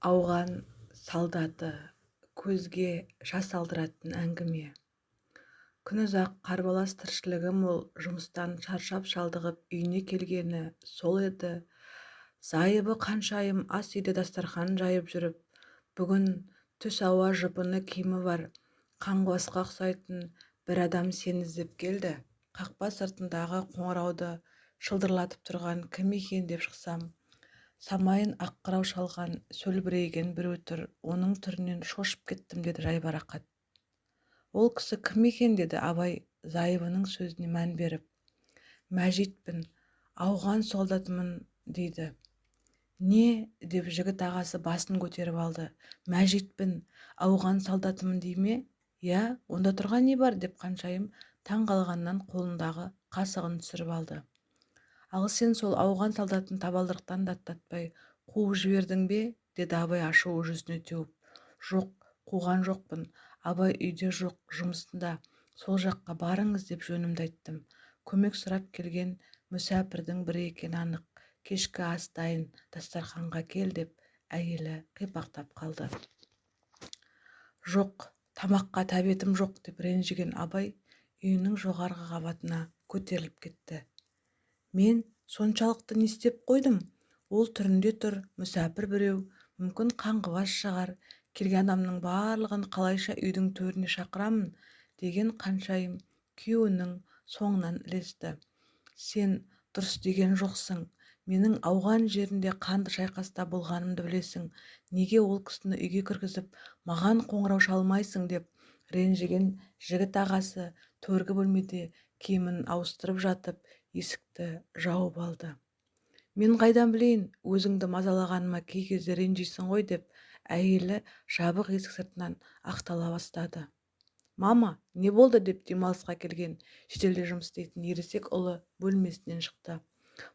Ауған солдаты көзге жас алдыратын әңгіме. Күнұзақ қарбалас тіршілігі мол жұмыстан шаршап-шалдығып үйіне келгені сол еді. Зайыбы қаншайым ас үйде дастархан жайып жүріп, бүгін түс ауа жұпыны киімі бар, қаңғыбасқа ұқсайтын бір адам сені іздеп келді. Қақпа сыртындағы қоңырауды шылдырлатып тұрған кім екен деп шықсам, самайын ақ қырау шалған сөлбірейген біреу тұр, оның түрінен шошып кеттім, деді жайбарақат. Ол кісі кім екен, деді абай зайыбының сөзіне мән беріп. Мәжитпін, ауған солдатымын, дейді. Не, деп жігіт ағасы басын көтеріп алды. Мәжитпін, ауған солдатымын дей ме? Я, онда тұрған не бар, деп қаншайым таңғалғаннан қолындағы қасығын түсіріп алды. Ал сен сол ауған солдатын табалдырықтан да аттатпай қуып жібердің бе? Деді абай ашуы жүзіне теуіп. Жоқ, қуған жоқпын. Абай үйде жоқ, жұмысында. Сол жаққа барыңыз деп жөнімді айттым. Көмек сұрап келген мүсәпірдің бірі екені анық. Кешкі ас дайын, дастарханға кел, деп әйелі қипақтап қалды. Жоқ, тамаққа тәбетім жоқ, деп ренжіген абай үйінің жоғарғы қабатына көтеріліп кетті. Мен соншалықты не істеп қойдым? Ол түрінде тұр, мүсәпір біреу, мүмкін қаңғыбас шығар. Келген адамның барлығын қалайша үйдің төріне шақырамын, деген қаншайым күйеуінің соңынан ілесті. Сен дұрыс деген жоқсың. Менің ауған жерінде қанды шайқаста болғанымды білесің. Неге ол кісіні үйге кіргізіп, маған қоңырау шалмайсың, деп ренжіген жігіт ағасы төргі бөлмеде киімін ауыстырып жатып, есікті жауып алды. Мен қайдан білейін, өзіңді мазалағаныма кей кезде ренжисің ғой, деп әйелі жабық есік сыртынан ақтала бастады. Мама, не болды, деп демалысқа келген шетелде жұмыс істейтін ересек ұлы бөлмесінен шықты.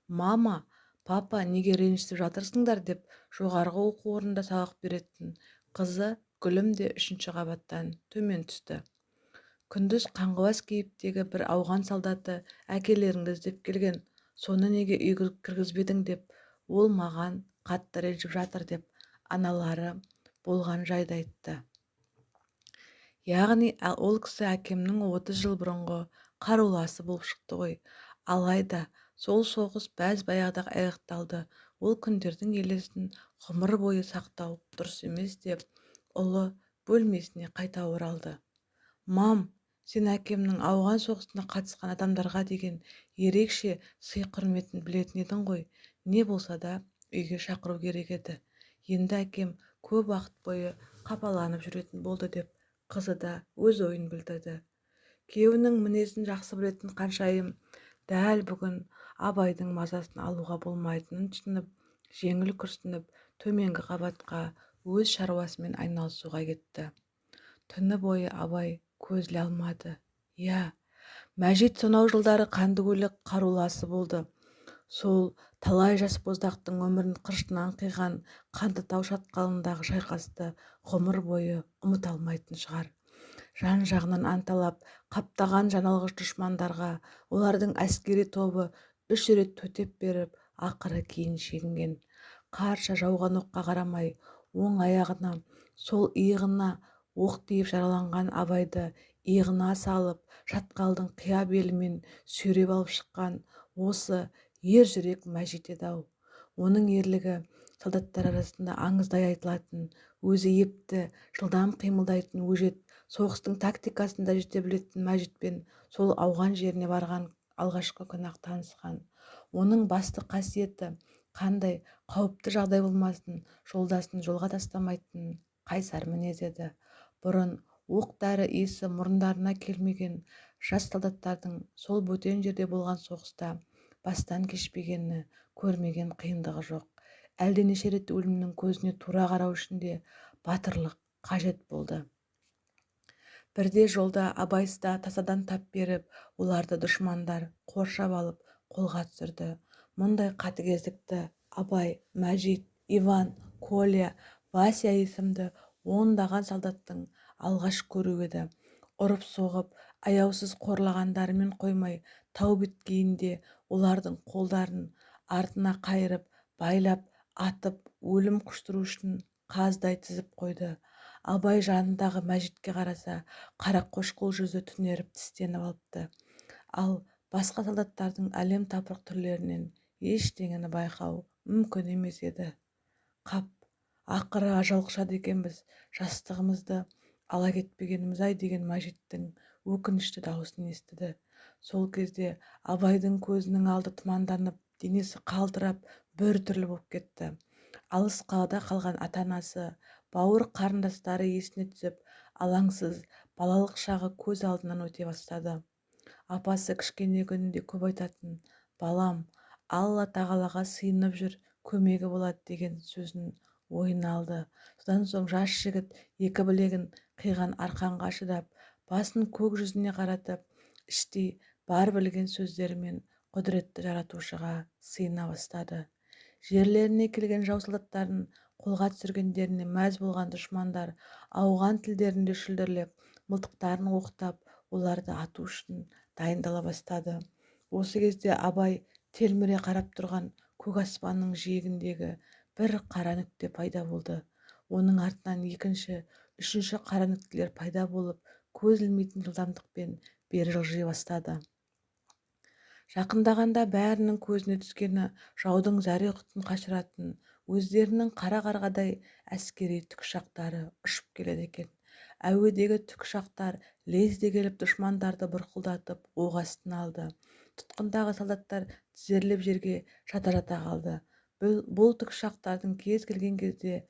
Мама, папа, неге ренжісіп жатырсыңдар, деп жоғарғы оқу орнында сабақ беретін қызы Гүлім де 3-ші қабаттан төмен түсті. Күндіз қаңғыбас кейіптегі бір ауған солдаты әкелеріңді іздеп келген. Соны неге үйге кіргізбедің, деп ол маған қатты ренжіп жатыр, деп аналары болған жайды айтты. Яғни ол кісі әкемнің 30 жыл бұрынғы қаруласы болып шықты ғой. Алайда сол соғыс бәз-баяғыда аяқталды. Ол күндердің елесін ғұмыр бойы сақтау дұрыс емес, деп ұлы бөлмесіне қайта оралды. Мам, сен әкемнің ауған соғысына қатысқан адамдарға деген ерекше сый-құрметін білетін едің ғой. Не болса да үйге шақыру керек еді. Енді әкем көп уақыт бойы қапаланып жүретін болды, деп қызы да өз ойын білдірді. Күйеуінің мінезін жақсы білетін қаншайым дәл бүгін абайдың мазасын алуға болмайтынын түсініп, жеңіл күрсініп, төменгі қабатқа өз шаруасымен айналысуға кетті. Түні бойы абай көз іле алмады. Я, Мәжит сонау жылдары Қандыкөлек қаруласы болды. Сол талай жас боздақтың өмірін қыршыннан қиған Қандытау шатқалындағы шайқасты ғұмыр бойы ұмыта алмайтын шығар. Жан-жағынан анталап қаптаған жаналғыш дұшмандарға олардың әскери тобы 3 рет төтеп беріп, ақыры кейін шегінген. Қарша жауған оққа қарамай, оң аяғына, сол иығына оқ тиіп жараланған абайды иығына салып, шатқалдың қия белімен сүйреп алып шыққан осы ер жүрек Мәжит еді-ау. Оның ерлігі солдаттар арасында аңыздай айтылатын, өзі епті, жылдам қимылдайтын өжет, соғыстың тактикасында жете білетін Мәжитпен сол ауған жеріне барған алғашқы күні-ақ танысқан. Оның басты қасиеті қандай қауіпті жағдай болмасын, жолдасын жолға тастамайтын қайсар мінез еді. Бұрын оқ-дәрі иісі мұрындарына келмеген жас солдаттардың сол бөтен жерде болған соғыста бастан кешпегені, көрмеген қиындығы жоқ. Әлденеше рет өлімнің көзіне тура қарау үшін де батырлық қажет болды. Бірде жолда абайсызда тасадан тап беріп, оларды дұшмандар қоршап алып қолға түсірді. Мұндай қатыгездікті Абай, Мәжит, Иван, Коля, Вася есімді ондаған солдаттың алғаш көруі еді. Ұрып-соғып, аяусыз қорлағандарымен қоймай, тау беткейінде олардың қолдарын артына қайырып, байлап, атып, өлім құштыру үшін қаздай тізіп қойды. Абай жанындағы Мәжитке қараса, қара қошқыл жүзі түнеріп тістеніп алыпты. Ал басқа солдаттардың әлем тапырық түрлерінен ештеңені байқау мүмкін емес еді. Қап, ақыры ажал құшады екенбіз, жастығымызды ала кетпегеніміз-ай деген Мәжиттің өкінішті дауысын естіді. Сол кезде Абайдың көзінің алды тұманданып, денесі қалтырап, бір түрлі болып кетті. Алыс қалада қалған ата-анасы, бауыр қарындастары есіне түсіп, алаңсыз балалық шағы көз алдынан өте бастады. Апасы кішкене күнінде көп айтатын, балам, Алла тағалаға сыйынып жүр, көмегі болады деген сөзін ойына алды. Содан соң жас жігіт екі білегін қиған арқанға шыдап, басын көк жүзіне қаратып, іштей бар білген сөздерімен құдіретті жаратушыға сыйына бастады. Жерлеріне келген жау солдаттарын қолға түсіргендеріне мәз болған дұшмандар ауған тілдерінде шүлдірлеп, мылтықтарын оқтап, оларды ату үшін дайындала бастады. Осы кезде Абай телміре қарап тұрған көк аспанның жиегіндегі бір қара нүкте пайда болды. Оның артынан екінші, үшінші қара нүктелер пайда болып, көз ілмейтін жылдамдықпен бері жылжи бастады. Жақындағанда бәрінің көзіне түскені жаудың зәре-құтын қашыратын өздерінің қара қарғадай әскери тікұшақтары ұшып келеді екен. Әуедегі тікұшақтар лезде келіп дұшмандарды бұрқылдатып оқ астына алды. Тұтқындағы солдаттар тізерлеп жерге жата-жата қалды. Бұл тікұшақтардың кез келген кезде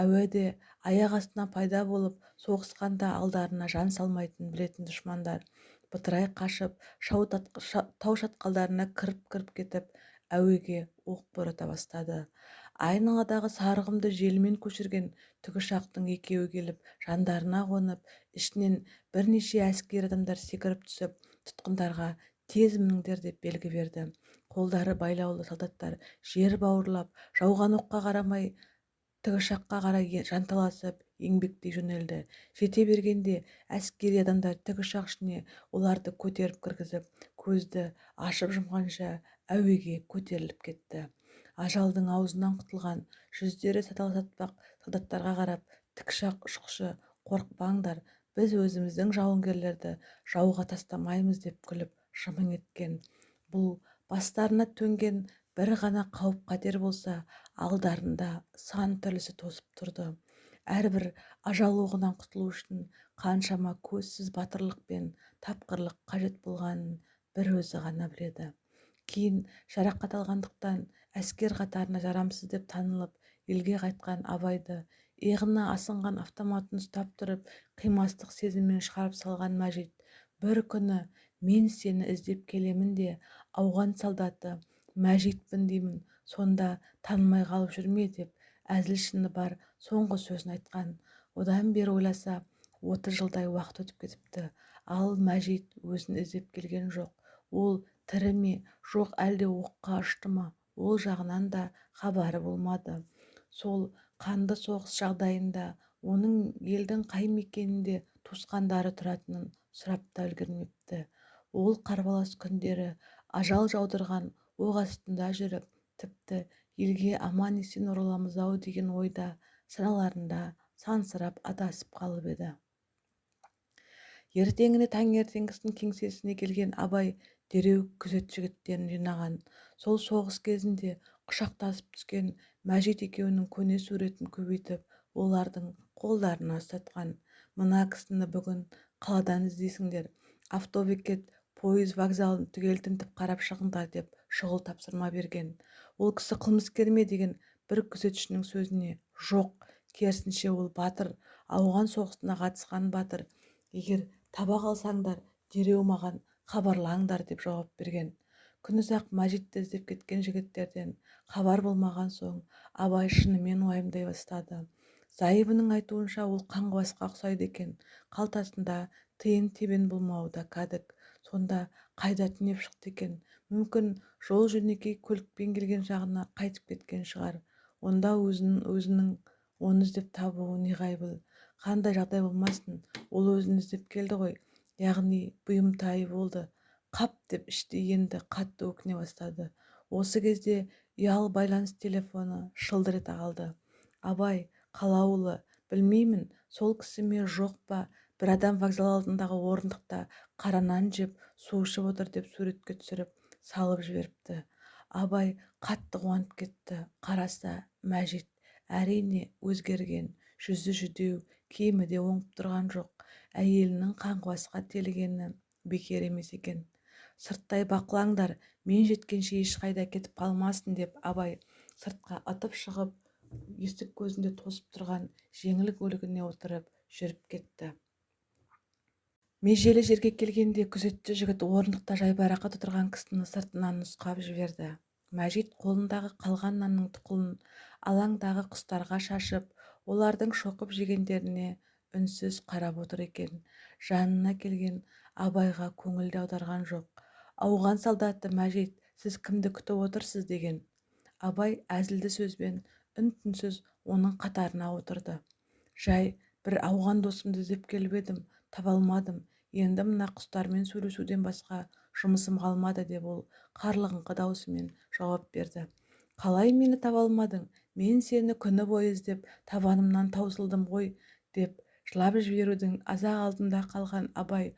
әуеде аяқ астынан пайда болып, соғысқанда алдарына жан салмайтынын білетін дұшмандар бытырай қашып, тау шатқалдарына кіріп кетіп, әуеге оқ бората бастады. Айналадағы сарғымды желмен көшірген тікұшақтың екеуі келіп, жандарына қонып, ішінен бірнеше әскери адамдар секіріп түсіп, тұтқындарға тез мініңдер деп белгі берді. Қолдары байлаулы солдаттар жер бауырлап, жауған оққа қарамай, тікұшаққа қарай жанталасып, еңбектей жөнелді. Жете бергенде әскери адамдар тікұшақ ішіне оларды көтеріп кіргізіп, көзді ашып жұмғанша әуеге көтеріліп кетті. Ажалдың аузынан құтылған жүздері сатал-сатпақ солдаттарға қарап, тікұшақ ұшқышы, қорықпаңдар, біз өзіміздің жауынгерлерді жауға тастамаймыз деп күліп жымың еткен. Бұл бастарына төнген бір ғана қауіп-қатер болса, алдарында сан түрлісі тосып тұрды. Әрбір ажал оғынан құтылу үшін қаншама көзсіз батырлық пен тапқырлық қажет болғанын бір өзі ғана біледі. Кейін жарақат алғандықтан әскер қатарына жарамсыз деп танылып, елге қайтқан Абайды иығына асынған автоматын ұстап тұрып, қимастық сезіммен шығарып салған Мәжит бір күні мен сені іздеп келемін де, ауған солдаты Мәжитпін деймін, сонда танымай қалып жүрме деп әзіл-шыны бар соңғы сөзін айтқан. Одан бері ойласа, 30 жылдай уақыт өтіп кетіпті. Ал Мәжит өзін іздеп келген жоқ. Ол тірі ме, жоқ әлде оққа ұшты ма, ол жағынан да хабары болмады. Сол қанды соғыс жағдайында оның елдің қай мекенінде туысқандары тұратынын сұрап та үлгермепті. Ол қарбалас күндері ажал жаудырған оқ астында жүріп, тіпті елге аман-есен ораламыз-ау деген ойда саналарында сансырап адасып қалып еді. Ертеңіне таңертеңгісін кеңсесіне келген Абай дереу күзет жігіттерін жинаған. Сол соғыс кезінде құшақтасып түскен Мәжит екеуінің көне суретін көбейтіп, олардың қолдарына ұстатқан. Мына кісіні бүгін қаладан іздейсіңдер, автобекет пойыз вокзалын түгел тінтіп қарап шығыңдар деп шұғыл тапсырма берген. Ол кісі қылмыскер ме деген бір күзетшінің сөзіне жоқ, керісінше ол батыр, ауған соғысына қатысқан батыр. Егер таба қалсаңдар, дереу маған хабарлаңдар деп жауап берген. Күнұзақ Мәжитті іздеп кеткен жігіттерден хабар болмаған соң, Абай шынымен уайымдай бастады. Зайыбының айтуынша ол қаңғыбасқа ұқсайды екен, қалтасында тиын-тебен болмауы да кәдік. Сонда қайда түнеп шықты екен? Мүмкін жол жөнекей көлікпен келген жағына қайтып кеткен шығар. Онда өзінің оны іздеп табуы неғайбыл. Қандай жағдай болмасын, ол өзін іздеп келді ғой. Яғни бұйымтайы болды. Қап деп іштей енді қатты өкіне бастады. Осы кезде ұялы байланыс телефоны шылдыр ете қалды. Абай қалаулы, білмеймін, сол кісі ме жоқ па, бір адам вокзал алдындағы орындықта қара нан жеп су ішіп отыр деп суретке түсіріп салып жіберіпті. Абай қатты қуанып кетті. Қараса Мәжит әрине өзгерген, жүзі жүдеу, киімі де оңып тұрған жоқ. Әйелінің қаңғыбасқа телігені бекер емес екен. Сырттай бақылаңдар, мен жеткенше ешқайда кетіп қалмасын деп абай сыртқа ытып шығып, есік көзінде тосып тұрған жеңіл көлігіне отырып жүріп кетті. Межелі жерге келгенде күзетші жігіт орындықта жайбарақат отырған кісіні сыртынан нұсқап жіберді. Мәжит қолындағы қалған нанның тұқылын алаңдағы құстарға шашып, олардың шоқып жегендеріне үнсіз қарап отыр екен. Жанына келген абайға көңіл де аударған жоқ. Ауған солдаты Мәжит, сіз кімді күтіп отырсыз деген. Абай әзілді сөзбен үн-түнсіз оның қатарына отырды. Жай бір ауған досымды іздеп келіп едім, таба алмадым. Енді мына құстармен сөйлесуден басқа жұмысым қалмады деп ол қарлығыңқы даусымен жауап берді. Қалай мені таба алмадың? Мен сені күні бойы іздеп табанымнан таусылдым ғой деп жылап жіберудің азақ алдында қалған Абай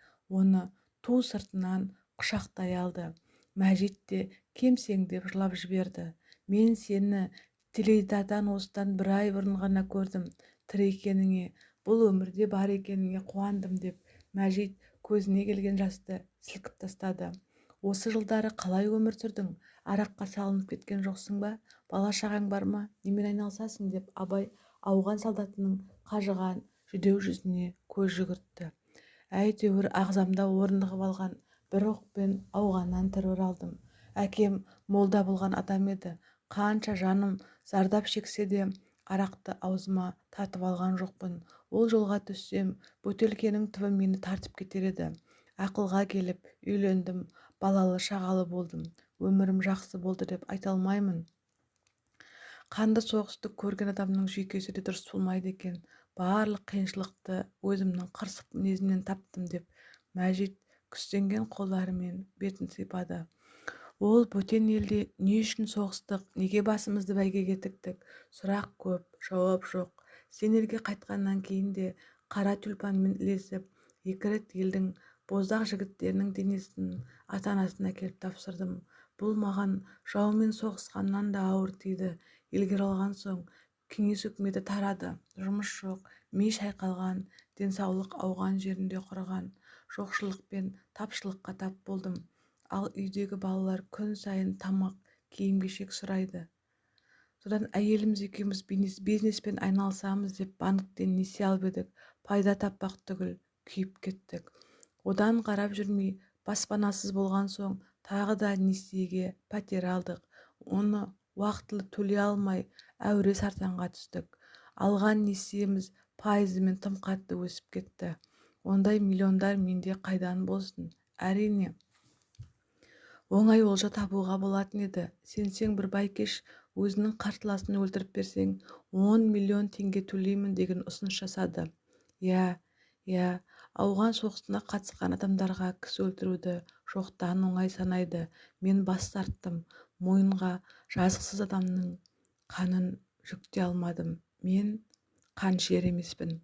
оны ту сыртынан құшақтай алды. Мәжит те кемсеңдеп жылап жіберді. Мен сені теледидардан осыдан 1 ай бұрын ғана көрдім. Тірі екеніңе, бұл өмірде бар екеніңе қуандым деп Мәжит көзіне келген жасты сілкіп тастады. Осы жылдары қалай өмір сүрдің? Араққа салынып кеткен жоқсың ба? Бала-шағаң бар ма? Немен айналысасың деп Абай ауған солдатының қажыған жүдеу жүзіне көз жүгіртті. Әйтеуір ағзамда орнығып алған бір оқпен ауғаннан тірі оралдым. Әкем молда болған адам еді. Қанша жаным зардап шексе де арақты аузыма тартып алған жоқпын. Ол жолға түссем, бөтелкенің түбі мені тартып кетер еді. Ақылға келіп үйлендім, балалы шағалы болдым. Өмірім жақсы болды деп айта алмаймын. Қанды соғысты көрген адамның жүйкесі де дұрыс болмайды екен. Барлық қиыншылықты өзімнің қырсық мінезімнен таптым деп Мәжит күстенген қолдарымен бетін сипады. Ол бөтен елде не үшін соғыстық, неге басымызды бәйгеге тіктік? Сұрақ көп, жауап жоқ. Сен елге қайтқаннан кейін де қара тюльпанмен ілесіп, 2 рет елдің боздақ жігіттерінің денесін ата-анасына келіп тапсырдым. Бұл маған жаумен соғысқаннан да ауыр тиді. Елге оралған соң кеңес үкіметі тарады. Жұмыс жоқ, ми шайқалған, денсаулық ауған жерінде құрыған. Жоқшылық пен тапшылыққа тап болдым. Ал үйдегі балалар күн сайын тамақ, киім-кешек сұрайды. Содан әйеліміз екеуміз бизнеспен айналысамыз деп банктен несие алып едік. Пайда таппақ түгіл күйіп кеттік. Одан қарап жүрмей баспанасыз болған соң тағы да несиеге пәтер алдық. Оны уақытылы төлей алмай әуре сартанға түстік. Алған несиеміз пайызымен тым қатты өсіп кетті. Ондай миллиондар менде қайдан болсын? Әрине оңай олжа табуға болатын еді. Сенсең бір байкеш өзінің қарсыласын өлтіріп берсең 10 миллион теңге төлеймін деген ұсыныс жасады. Я, ауған соғысына қатысқан адамдарға кісі өлтіруді жоқтан оңай санайды. Мен бас тарттым. Мойынға жазықсыз адамның қанын жүкте алмадым. Мен қаншер емеспін.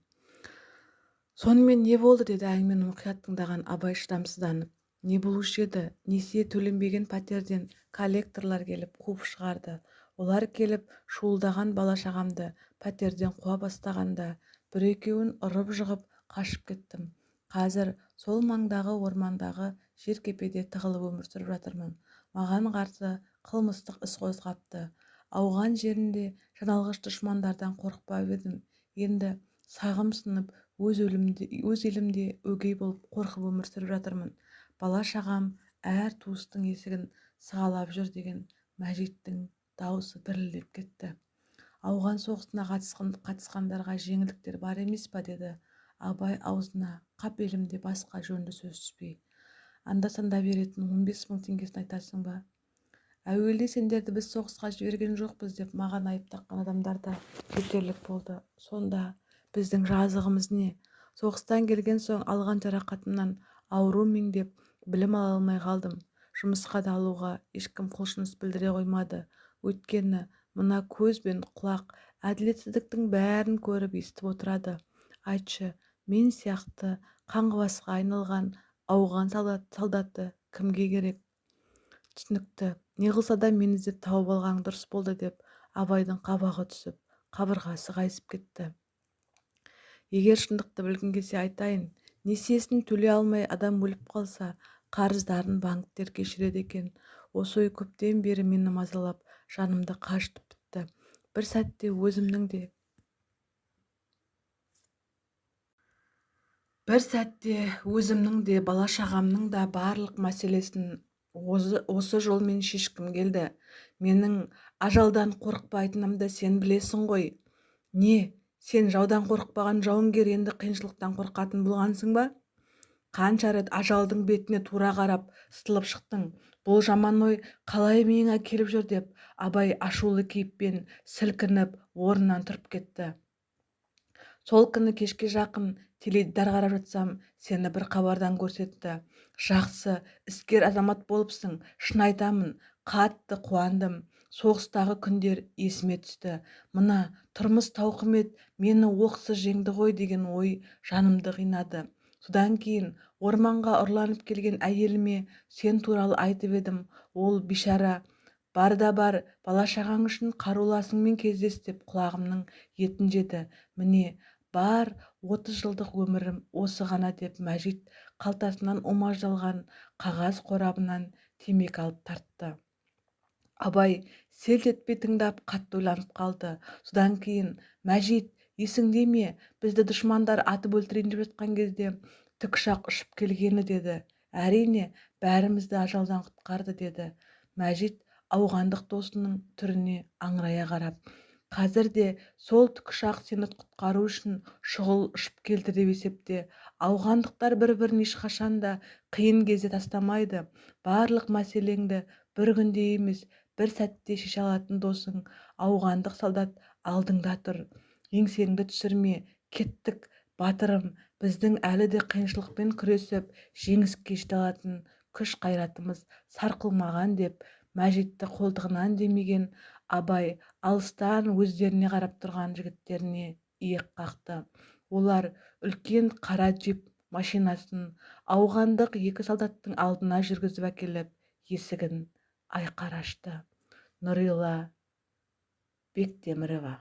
Сонымен не болды деді әңгімені мұқият тыңдаған Абай шыдамсызданып. Не болушы еді? Несие төленбеген пәтерден коллекторлар келіп қуып шығарды. Олар келіп шуылдаған бала-шағамды пәтерден қуа бастағанда бір-екеуін ұрып-жығып қашып кеттім. Қазір сол маңдағы ормандағы жеркепеде тығылып өмір сүріп жатырмын. Маған қарсы қылмыстық іс қозғапты. Ауған жерінде жаналғыш дұшмандардан қорықпап едім. Енді сағым сынып өз елімде өгей болып қорқып өмір сүріп жатырмын. Бала-шағам әр туыстың есігін сығалап жүр деген Мәжиттің даусы дірілдеп кетті. Ауған соғысына қатысқандарға жеңілдіктер бар емес па деді Абай аузына қапелімде басқа жөнді сөз түспей. Анда-санда беретін 15 000 теңгесін айтасың ба? Әуелде сендерді біз соғысқа жіберген жоқпыз деп маған айып таққан адамдар да жетерлік болды. Сонда біздің жазығымыз не? Соғыстан келген соң алған жарақатымнан ауру меңдеп білім ала алмай қалдым. Жұмысқа да алуға ешкім құлшыныс білдіре қоймады. Өйткені мына көз бен құлақ әділетсіздіктің бәрін көріп естіп отырады. Айтшы, мен сияқты қаңғыбасқа айналған ауған солдаты кімге керек? Түсінікті. Не қылса да мені іздеп тауып алғаның дұрыс болды деп Абайдың қабағы түсіп, қабырғасы қайысып кетті. Егер шындықты білгің келсе айтайын, несиесін төлей алмай адам өліп қалса, қарыздарын банктер кешіреді екен. Осы ой көптен бері мені мазалап, жанымды қажытып бітті. Бір сәтте өзімнің де бала-шағамның да барлық мәселесін осы жолмен шешкім келді. Менің ажалдан қорықпайтынымды сен білесің ғой. Не, сен жаудан қорықпаған жауынгер енді қиыншылықтан қорқатын болғансың ба? Қанша рет ажалдың бетіне тура қарап сытылып шықтың. Бұл жаман ой қалай миыңа келіп жүр деп Абай ашулы кейіппен сілкініп орнынан тұрып кетті. Сол күні кешке жақын теледидар қарап жатсам, сені бір хабардан көрсетті. Жақсы, іскер азамат болыпсың, шын айтамын, қатты қуандым. Соғыстағы күндер есіме түсті. Мына тұрмыс тауқымет мені оқсыз жеңді ғой деген ой жанымды қинады. Содан кейін орманға ұрланып келген әйеліме сен туралы айтып едім. Ол бишара бар да бар, бала-шағаң үшін қаруласыңмен кездес деп құлағымның етін жеді. Міне, бар 30 жылдық өмірім осы ғана деп Мәжит қалтасынан умаждалған қағаз қорабынан темекі алып тартты. Абай селт етпей тыңдап қатты ойланып қалды. Содан кейін, Мәжит, есіңде ме, бізді дұшмандар атып өлтірейін деп жатқан кезде тікұшақ ұшып келгені деді. Әрине, бәрімізді ажалдан құтқарды деді. Мәжит ауғандық досының түріне аңырая қарап. Қазір де сол тікұшақ сені құтқару үшін шұғыл ұшып келді деп есепте. Ауғандықтар бір-бірін ешқашан да қиын кезде тастамайды. Барлық мәселеңді бір күнде емес, бір сәтте шеше алатын досың ауғандық солдат алдыңда тұр. Еңсеңді түсірме, кеттік, батырым, біздің әлі де қиыншылықпен күресіп жеңіске жете алатын күш-қайратымыз сарқылмаған деп Мәжитті қолтығынан демеген Абай алыстан өздеріне қарап тұрған жігіттеріне иек қақты. Олар үлкен қара джип машинасын ауғандық екі солдаттың алдына жүргізіп әкеліп, есігін айқара ашты. Нұрила Бектемірова.